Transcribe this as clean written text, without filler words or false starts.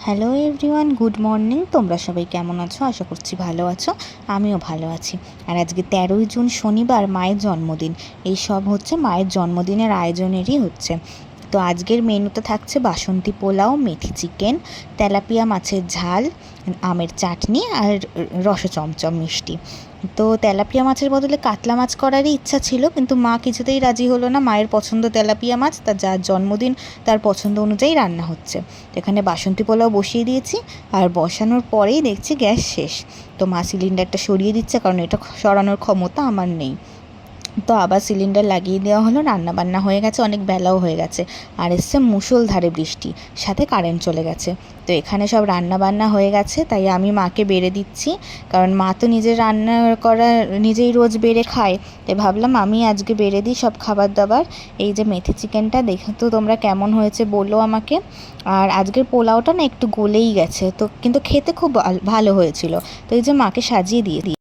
Hello everyone, good morning. তোমরা সবাই কেমন আছো? আশা করছি ভালো আছো। আমিও ভালো আছি। আর আজকে 13ই জুন শনিবার, মায়ের জন্মদিন। এই সব হচ্ছে মায়ের জন্মদিনের আয়োজনেরই হচ্ছে। তো আজকের মেনুতে থাকছে বাসন্তী পোলাও, মেথি চিকেন, তেলাপিয়া মাছের ঝাল, আমের চাটনি আর রসে চমচম মিষ্টি। তো তেলাপিয়া মাছের বদলে কাতলা মাছ করারই ইচ্ছা ছিল, কিন্তু মা কিছুতেই রাজি হলো না। মায়ের পছন্দ তেলাপিয়া মাছ, তার যার জন্মদিন তার পছন্দ অনুযায়ী রান্না হচ্ছে। তো এখানে বাসন্তী পোলাও বসিয়ে দিয়েছি, আর বসানোর পরেই দেখছি গ্যাস শেষ। তো মা সিলিন্ডারটা সরিয়ে দিচ্ছে, কারণ এটা সরানোর ক্ষমতা আমার নেই। তো আবার সিলিন্ডার লাগিয়ে দেওয়া হলো। রান্নাবান্না হয়ে গেছে, অনেক বেলাও হয়ে গেছে, আর এসছে মুষলধারে বৃষ্টি, সাথে কারেন্ট চলে গেছে। তো এখানে সব রান্নাবান্না হয়ে গেছে, তাই আমি মাকে বেড়ে দিচ্ছি, কারণ মা তো নিজের রান্না করা নিজেই রোজ বেড়ে খায়। তাই ভাবলাম আমি আজকে বেড়ে দিই সব খাবার দাবার। এই যে মেথি চিকেনটা, দেখো তো তোমরা কেমন হয়েছে বলো আমাকে। আর আজকের পোলাওটা না একটু গলেই গেছে, তো কিন্তু খেতে খুব ভালো হয়েছিল। তো এই যে মাকে সাজিয়ে দিয়ে